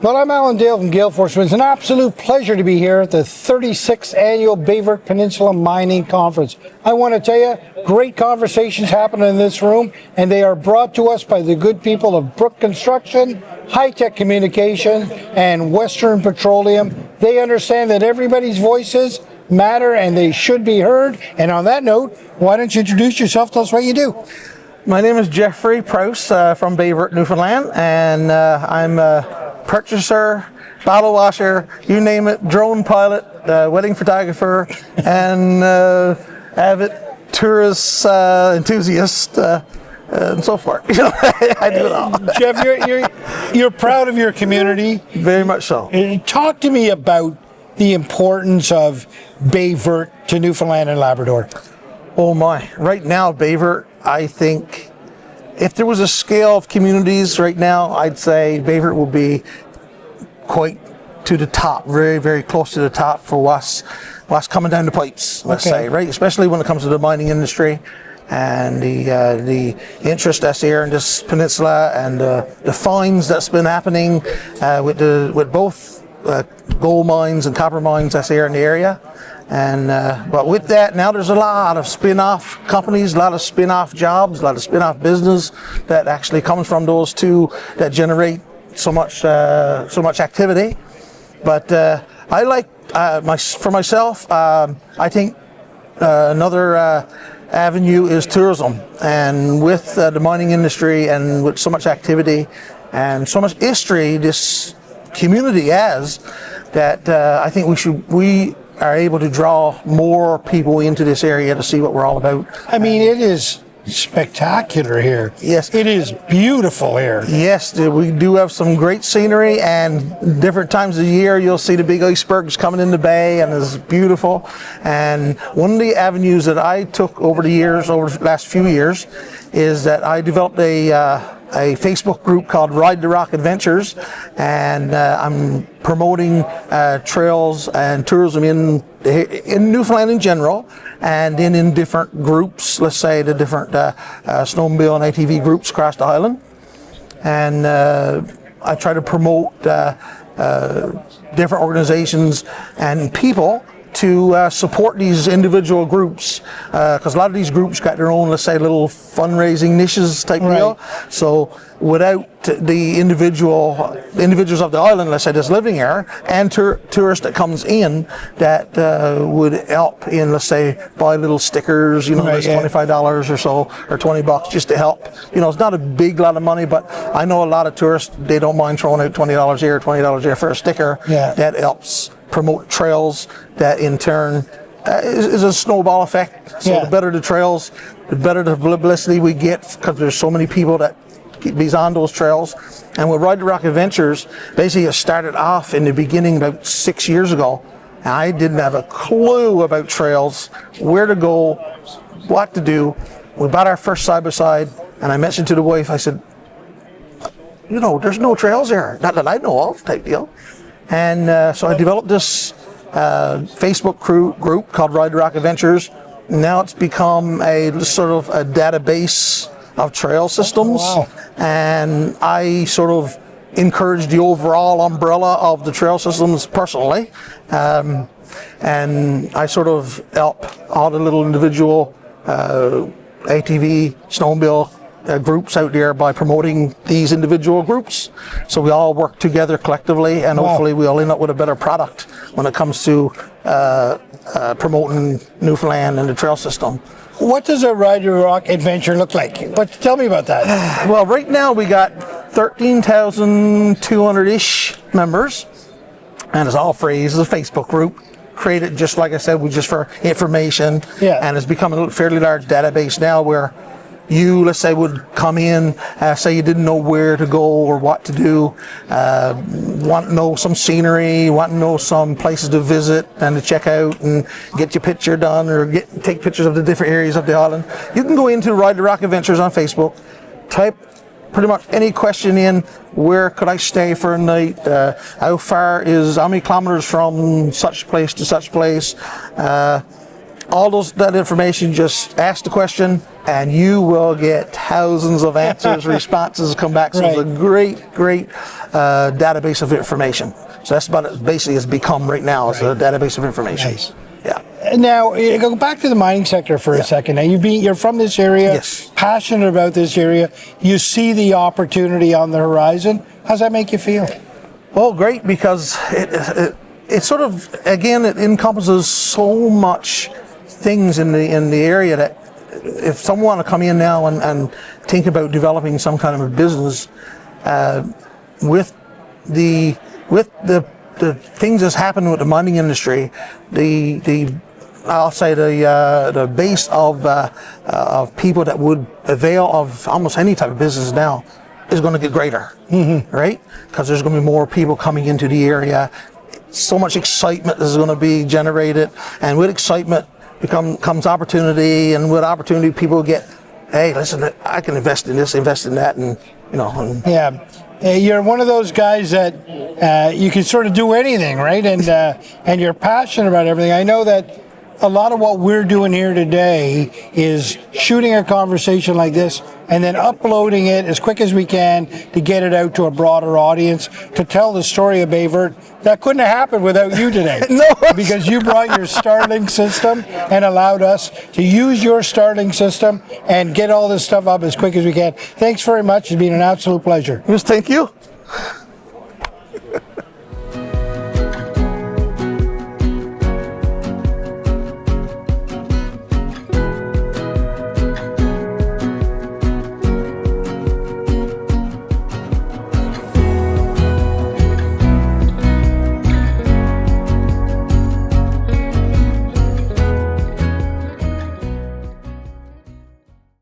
Well, I'm Alan Dale from Gale Force Wins. An absolute pleasure to be here at the 36th Annual Baie Peninsula Mining Conference. I want to tell you, great conversations happen in this room, and they are brought to us by the good people of Brook Construction, High-Tech Communication, and Western Petroleum. They understand that everybody's voices matter and they should be heard. And on that note, why don't you introduce yourself, tell us what you do. My name is Geoff Prouse from Baie, Newfoundland, and I'm a purchaser, bottle washer, you name it, drone pilot, wedding photographer, and avid tourist enthusiast, and so forth. I do it all. Geoff, you're proud of your community. Very much so. Talk to me about the importance of Baie Verte to Newfoundland and Labrador. Oh my! Right now, Baie Verte, I think, if there was a scale of communities right now, I'd say Baie Verte will be quite to the top, very, very close to the top for what's coming down the pipes, let's say, right? Especially when it comes to the mining industry and the interest that's here in this peninsula and the finds that's been happening with both gold mines and copper mines that's here in the area. And but with that, now there's a lot of spin-off companies, a lot of spin-off jobs, a lot of spin-off business that actually comes from those two that generate so much activity. But I like for myself, I think another avenue is tourism. And with the mining industry and with so much activity and so much history this community has, that I think we are able to draw more people into this area to see what we're all about. I mean, it is spectacular here. Yes. It is beautiful here. Yes, we do have some great scenery, and different times of the year you'll see the big icebergs coming in the bay, and it's beautiful. And one of the avenues that I took over the last few years, is that I developed a Facebook group called Ride the Rock Adventures, and I'm promoting trails and tourism in Newfoundland in general, and in different groups, let's say the different snowmobile and ATV groups across the island. And I try to promote different organizations and people to support these individual groups, because a lot of these groups got their own, let's say, little fundraising niches type deal. So without the individuals of the island, let's say, that's living here, and tourists that comes in, that would help in, let's say, buy little stickers, that's $25 or so, or $20 just to help. It's not a big lot of money, but I know a lot of tourists, they don't mind throwing out $20 here, $20 there for a sticker. That helps promote trails, that in turn is a snowball effect. So the better the trails, the better the publicity we get, because there's so many people that be on those trails. And with Ride the Rock Adventures, basically it started off in the beginning about 6 years ago. And I didn't have a clue about trails, where to go, what to do. We bought our first side-by-side, and I mentioned to the wife, I said, there's no trails there, not that I know of, type deal. And so I developed this Facebook group called Ride the Rock Adventures. Now it's become a sort of a database of trail systems. And I sort of encourage the overall umbrella of the trail systems personally. And I sort of help all the little individual ATV, snowmobile groups out there by promoting these individual groups. So we all work together collectively, and hopefully we'll end up with a better product when it comes to promoting Newfoundland and the trail system. What does a Ride the Rock adventure look like? But tell me about that. Well, right now we got 13,200-ish members, and it's all free. It's a Facebook group created, just like I said, just for information. And it's become a fairly large database now, where you, let's say, would come in, say you didn't know where to go or what to do, want to know some scenery, want to know some places to visit and to check out and get your picture done, or take pictures of the different areas of the island. You can go into Ride the Rock Adventures on Facebook, type pretty much any question in: where could I stay for a night? How many kilometers from such place to such place? that information, just ask the question, and you will get thousands of answers, responses come back. So it's a great database of information. So that's about it. Basically, it's become right now. It's a database of information. Nice. Yeah. Now, go back to the mining sector for a second. Now, you're from this area, Yes. passionate about this area. You see the opportunity on the horizon. How's that make you feel? Well, great, because it sort of, again, it encompasses so much things in the area that if someone want to come in now and think about developing some kind of a business with the things that's happened with the mining industry, I'll say the base of people that would avail of almost any type of business now is going to get greater, right? Because there's going to be more people coming into the area. So much excitement is going to be generated, and with excitement comes opportunity, and with opportunity people get, hey, listen, I can invest in this, invest in that, and Yeah. You're one of those guys that you can sort of do anything, right? And you're passionate about everything. I know that a lot of what we're doing here today is shooting a conversation like this and then uploading it as quick as we can to get it out to a broader audience, to tell the story of Baie Verte. That couldn't have happened without you today. No. Because you brought your Starlink system and allowed us to use your Starlink system and get all this stuff up as quick as we can. Thanks very much. It's been an absolute pleasure. Thank you.